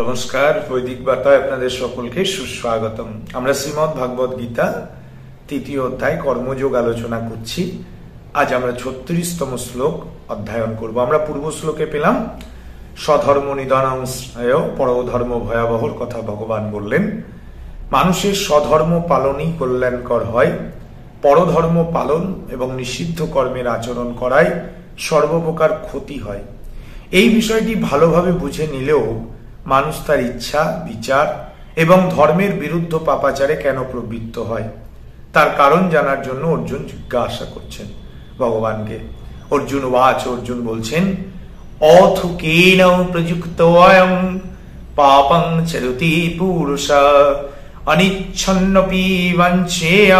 নমস্কার, বৈদিক বার্তায় আপনাদের সকলকে সুস্বাগতম। আমরা শ্রীমদ্ ভাগবত গীতা তৃতীয় অধ্যায় কর্মযোগ আলোচনা করছি। আজ আমরা 36তম শ্লোক অধ্যয়ন করব। আমরা পূর্ব শ্লোকে পেলাম স্বধর্ম নিধনং শ্রেয় পরধর্ম ভয়াবহর কথা ভগবান বললেন। মানুষের স্বধর্ম পালনই কল্যাণকর হয়, পরধর্ম পালন এবং নিষিদ্ধ কর্মের আচরণ করায় সর্বপ্রকার ক্ষতি হয়। এই বিষয়টি ভালোভাবে বুঝে নিলেও মানুষ তার ইচ্ছা, বিচার এবং ধর্মের বিরুদ্ধ পাপাচারে কেন প্রবৃত্ত হয় তার কারণ জানার জন্য অর্জুন জিজ্ঞাসা করছেন ভগবানকে। অর্জুন বলছেন, অথুকেন প্রযুক্তোয়ং পাপং চরতি পুরুষ অনিচ্ছন্নপি বঞ্চেয়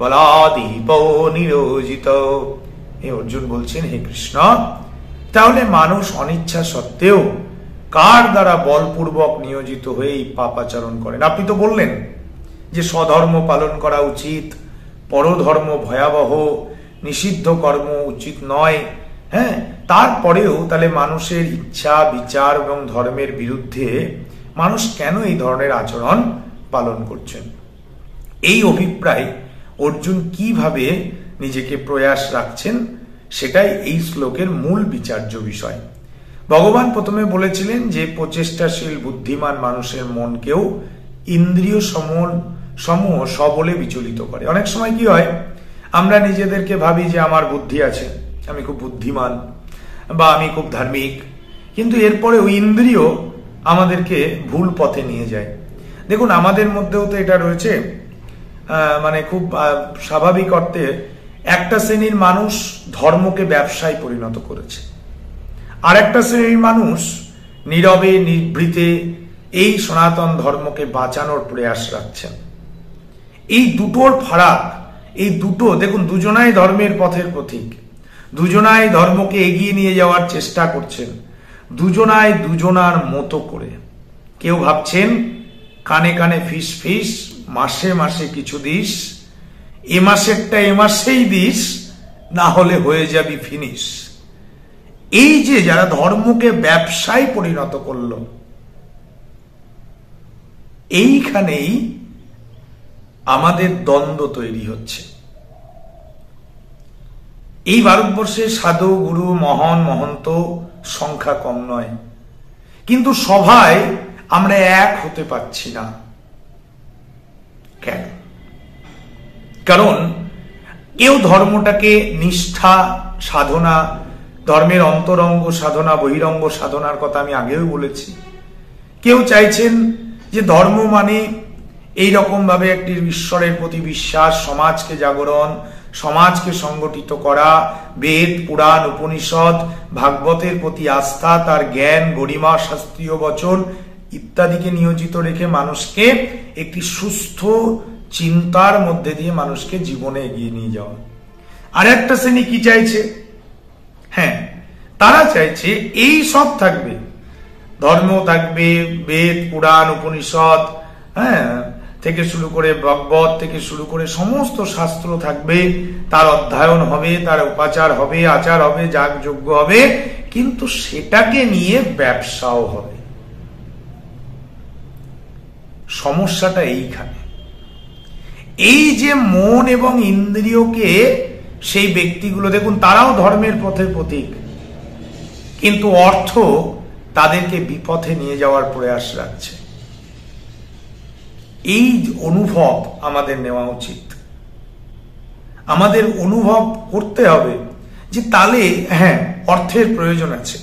বলাদীপ নিরোজিত। হে অর্জুন বলছেন, হে কৃষ্ণ, তাহলে মানুষ অনিচ্ছা সত্ত্বেও কার দ্বারা বলপূর্বক নিয়োজিত হয়ে এই পাপাচরণ করেন? আপনি তো বললেন যে স্বধর্ম পালন করা উচিত, পরধর্ম ভয়াবহ, নিষিদ্ধ কর্ম উচিত নয়। হ্যাঁ, তারপরেও তাহলে মানুষের ইচ্ছা, বিচার এবং ধর্মের বিরুদ্ধে মানুষ কেন এই ধরনের আচরণ পালন করছেন? এই অভিপ্রায় অর্জুন কিভাবে নিজেকে প্রয়াস রাখছেন সেটাই এই শ্লোকের মূল বিচার্য বিষয়। ভগবান প্রথমে বলেছিলেন যে প্রচেষ্টাশীল বুদ্ধিমান মানুষের মনকেও ইন্দ্রিয় সমূহ সবলে বিচলিত করে। অনেক সময় কি হয়, আমরা নিজেদেরকে ভাবি যে আমার বুদ্ধি আছে, আমি খুব বুদ্ধিমান বা আমি খুব ধার্মিক, কিন্তু এরপরে ওই ইন্দ্রিয় আমাদেরকে ভুল পথে নিয়ে যায়। দেখুন, আমাদের মধ্যেও তো এটা রয়েছে, মানে খুব স্বাভাবিক অর্থে একটা শ্রেণীর মানুষ ধর্মকে ব্যবসায় পরিণত করেছে, আর একটা শ্রেণীর মানুষ নীরবে নিভৃতে এই সনাতন ধর্মকে বাঁচানোর প্রয়াস রাখছেন। এই দুটোর ফারাক, এই দুটো দেখুন, দুজনাই ধর্মের পথের পথিক, দুজনাই ধর্মকে এগিয়ে নিয়ে যাওয়ার চেষ্টা করছেন, দুজনাই দুজনার মতো করে। কেউ ভাবছেন কানে কানে ফিস ফিস, মাসে মাসে কিছু দিস, এ মাসেরটা এ মাসেই দিস, না হলে হয়ে যাবি ফিনিশ। এই যে যারা ধর্মকে ব্যবসায় পরিণত করল, এইখানেই আমাদের দ্বন্দ্ব তৈরি হচ্ছে। এই ভারতবর্ষে সাধু, গুরু, মহন্ত সংখ্যা কম নয়, কিন্তু সভায় আমরা এক হতে পারছি না। কেন? কারণ কেউ ধর্মটাকে নিষ্ঠা, সাধনা, ধর্মের অন্তরঙ্গ সাধনা, বহিরঙ্গ সাধনার কথা আমি আগেও বলেছি। কেউ চাইছেন যে ধর্ম মানে এইরকম ভাবে একটি ঈশ্বরের প্রতি বিশ্বাস, সমাজকে জাগরণ, সমাজকে সংগঠিত করা, বেদ, পুরাণ, উপনিষদ, ভাগবতের প্রতি আস্থা, তার জ্ঞান, গরিমা, শাস্ত্রীয় বচন ইত্যাদিকে নিয়োজিত রেখে মানুষকে একটি সুস্থ চিন্তার মধ্যে দিয়ে মানুষকে জীবনে এগিয়ে নিয়ে যাওয়া। আর একটা শ্রেণী কি চাইছে? হ্যাঁ, তারা চাইছে এই সব থাকবে, ধর্ম থাকবে, বেদ, পুরাণ, উপনিষদ, হ্যাঁ থেকে শুরু করে ভাগবত থেকে শুরু করে সমস্ত শাস্ত্র থাকবে, তার অধ্যয়ন হবে, তার উপাচার হবে, আচার হবে, যাগযজ্ঞ হবে, কিন্তু সেটাকে নিয়ে ব্যবসাও হবে। সমস্যাটা এইখানে। এই যে মন এবং ইন্দ্রিয়কে সেই ব্যক্তিগুলো, দেখুন, তারাও ধর্মের পথের প্রতীক, কিন্তু অর্থ তাদেরকে বিপথে নিয়ে যাওয়ার প্রয়াস রাখছে। এই অনুভব আমাদের নেওয়া উচিত। আমাদের অনুভব করতে হবে যে তাহলে হ্যাঁ, অর্থের প্রয়োজন আছে,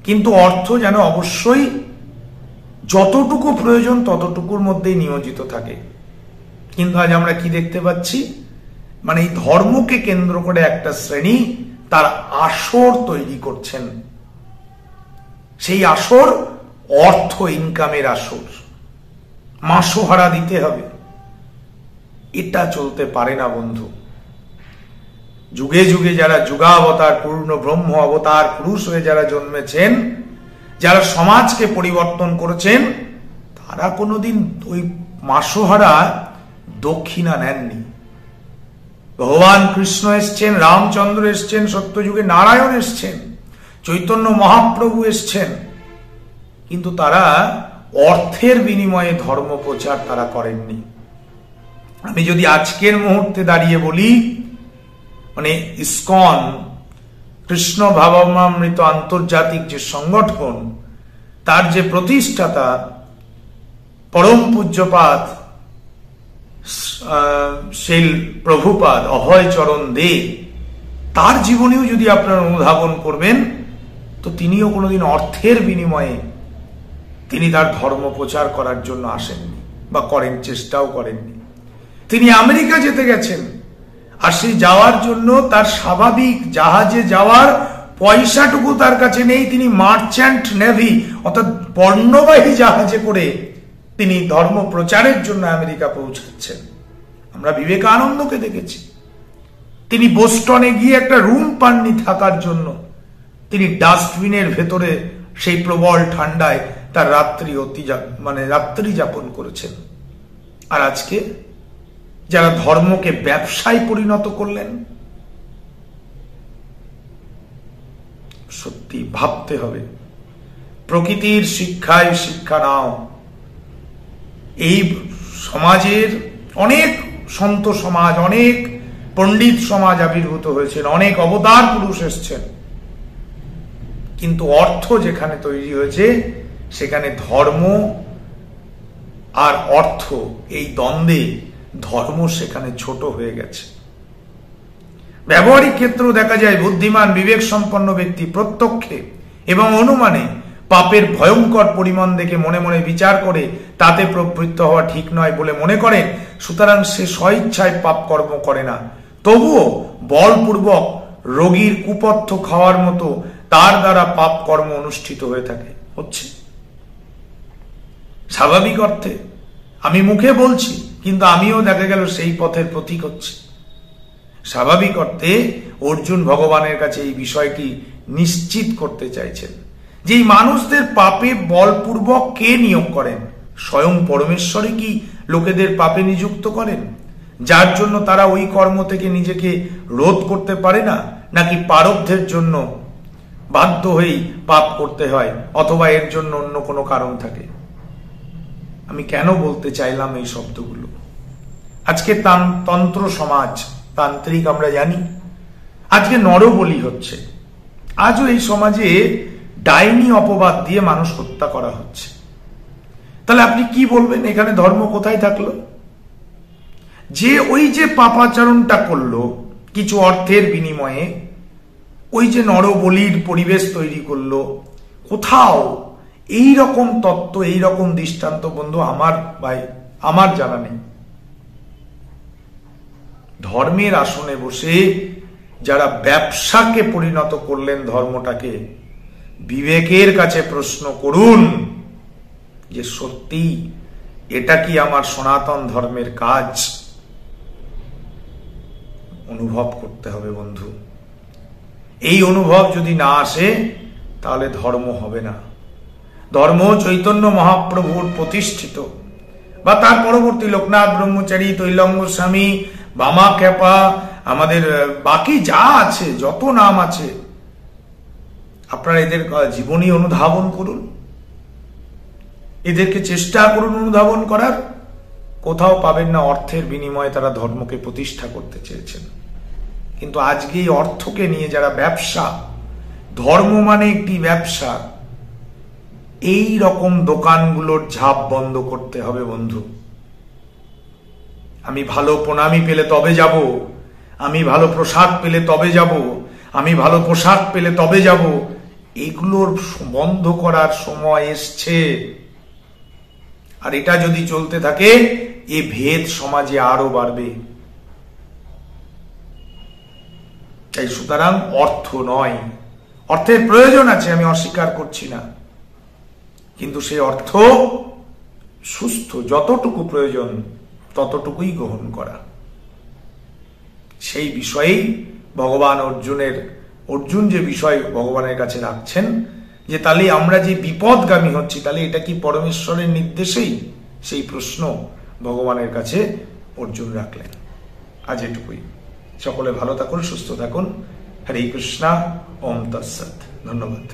কিন্তু অর্থ যেন অবশ্যই যতটুকু প্রয়োজন ততটুকুর মধ্যেই নিয়োজিত থাকে। কিন্তু আজ আমরা কি দেখতে পাচ্ছি, মানে এই ধর্মকে কেন্দ্র করে একটা শ্রেণী তার আসর তৈরি করছেন। সেই আসর অর্থ ইনকামের আসর, মাসোহারা দিতে হবে। এটা চলতে পারে না বন্ধু। যুগে যুগে যারা যুগাবতার, পূর্ণ ব্রহ্ম অবতার পুরুষ হয়ে যারা জন্মেছেন, যারা সমাজকে পরিবর্তন করেছেন, তারা কোনোদিন ওই মাসোহারা দক্ষিণা নেননি। ভগবান কৃষ্ণ এসছেন, রামচন্দ্র এসছেন, সত্যযুগে নারায়ণ এসছেন, চৈতন্য মহাপ্রভু এসছেন, কিন্তু তারা অর্থের বিনিময়ে ধর্ম প্রচার তারা করেননি। আমি যদি আজকের মুহূর্তে দাঁড়িয়ে বলি, মানে ইসকন কৃষ্ণ ভাবনামৃত আন্তর্জাতিক যে সংগঠন, তার যে প্রতিষ্ঠাতা পরম পূজ্যপাদ শীল প্রভুপাদ অভয় চরণ দে, তার জীবনেও যদি আপনারা অনুধাবন করবেন, তো তিনিও কোনোদিন অর্থের বিনিময়ে তিনি তার ধর্ম প্রচার করার জন্য আসেননি বা করেন, চেষ্টাও করেননি। তিনি আমেরিকা যেতে গেছেন, আর সেই যাওয়ার জন্য তার স্বাভাবিক জাহাজে যাওয়ার পয়সাটুকু তার কাছে নেই। তিনি মার্চেন্ট নেভি অর্থাৎ পণ্যবাহী জাহাজে করে তিনি ধর্ম প্রচারের জন্য আমেরিকা পৌঁছাচ্ছেন। আমরা বিবেকানন্দকে দেখেছি, তিনি বোস্টনে গিয়ে একটা রুম পাননি থাকার জন্য, তিনি ডাস্টবিনের ভেতরে সেই প্রবল ঠান্ডায় তার রাত্রি যাপন করেছেন। আর আজকে যারা ধর্মকে ব্যবসায় পরিণত করলেন, সত্যি ভাবতে হবে। প্রকৃতির শিক্ষায় শিক্ষা নাও। এই সমাজের অনেক সন্ত সমাজ, অনেক পণ্ডিত সমাজ আবির্ভূত হয়েছেন, অনেক অবতার পুরুষ এসছেন, কিন্তু অর্থ যেখানে তৈরি হয়েছে সেখানে ধর্ম আর অর্থ এই দ্বন্দ্বে ধর্ম সেখানে ছোট হয়ে গেছে। ব্যবহারিক ক্ষেত্রেও দেখা যায় বুদ্ধিমান বিবেক সম্পন্ন ব্যক্তি প্রত্যক্ষে এবং অনুমানে পাপের ভয়ঙ্কর পরিমাণ দেখে মনে মনে বিচার করে তাতে প্রবৃত্ত হওয়া ঠিক নয় বলে মনে করেন, সুতরাং সে স্বইচ্ছায় পাপ কর্ম করে না। তবুও বলপূর্বক রোগীর কুপথ্য খাওয়ার মতো তার দ্বারা পাপ কর্ম অনুষ্ঠিত হয়ে থাকে, হচ্ছে। স্বাভাবিক অর্থে আমি মুখে বলছি, কিন্তু আমিও দেখা গেল সেই পথের প্রতীক হচ্ছে। স্বাভাবিক অর্থে অর্জুন ভগবানের কাছে এই বিষয়টি নিশ্চিত করতে চাইছেন যে এই মানুষদের পাপে বলপূর্বক কে নিয়োগ করেন? স্বয়ং পরমেশ্বরই কি লোকেদের পাপে নিযুক্ত করেন, যার জন্য তারা ওই কর্ম থেকে নিজেকে রোধ করতে পারে না? নাকি প্রারব্ধের জন্য বাধ্য হয়েই পাপ করতে হয়, অথবা এর জন্য অন্য কোনো কারণ থাকে? আমি কেন বলতে চাইলাম এই শব্দগুলো? আজকে তন্ত্র সমাজ, তান্ত্রিক আমরা জানি, আজকে নরবলি হচ্ছে। আজও এই সমাজে ডাইনি অপবাদ দিয়ে মানুষ হত্যা করা হচ্ছে। তাহলে আপনি কি বলবেন, এখানে ধর্ম কোথায় থাকলো? যে ওই যে পাপাচরণটা করলো কিছু অর্থের বিনিময়ে, ওই যে নরবলির পরিবেশ তৈরি করলো, কোথাও এই রকম তত্ত্ব, এই রকম দৃষ্টান্ত বন্ধু আমার জানা নেই। ধর্মের আসনে বসে যারা ব্যবসাকে পরিণত করলেন ধর্মটাকে, বিবেকের কাছে প্রশ্ন করুন যে সত্যি এটা কি আমার সনাতন ধর্মের কাজ? অনুভব করতে হবে বন্ধু। এই অনুভব যদি না আসে তাহলে ধর্ম হবে না। ধর্ম চৈতন্য মহাপ্রভুর প্রতিষ্ঠিত, বা তার পরবর্তী লোকনাথ ব্রহ্মচারী, তৈলঙ্গ স্বামী, বামা খেপা, আমাদের বাকি যা আছে, যত নাম আছে, আপনারা এদের জীবনী অনুধাবন করুন, এদেরকে চেষ্টা করুন অনুধাবন করার। কোথাও পাবেন না অর্থের বিনিময়ে তারা ধর্মকে প্রতিষ্ঠা করতে চেয়েছেন। কিন্তু আজকে এই অর্থকে নিয়ে যারা ব্যবসা, ধর্ম মানে একটি ব্যবসা, এই রকম দোকানগুলোর ঝাঁপ বন্ধ করতে হবে বন্ধু। আমি ভালো প্রণামী পেলে তবে যাব, আমি ভালো প্রসাদ পেলে তবে যাব, আমি ভালো পোশাক পেলে তবে যাব, এগুলোর বন্ধ করার সময় এসছে। আর এটা যদি চলতে থাকে, এ ভেদ সমাজে আরো বাড়বে। তাই সুতরাং অর্থ নয়, অর্থের প্রয়োজন আছে, আমি অস্বীকার করছি না, কিন্তু সেই অর্থ সুস্থ, যতটুকু প্রয়োজন ততটুকুই গ্রহণ করা। সেই বিষয়েই ভগবান অর্জুন যে বিষয় ভগবানের কাছে রাখছেন, যে তাহলে আমরা যে বিপদগামী হচ্ছি, তাহলে এটা কি পরমেশ্বরের নির্দেশেই? সেই প্রশ্ন ভগবানের কাছে অর্জুন রাখলেন। আজ এটুকুই। সকলে ভালো থাকুন, সুস্থ থাকুন। হরে কৃষ্ণা। ওম তৎসৎ। ধন্যবাদ।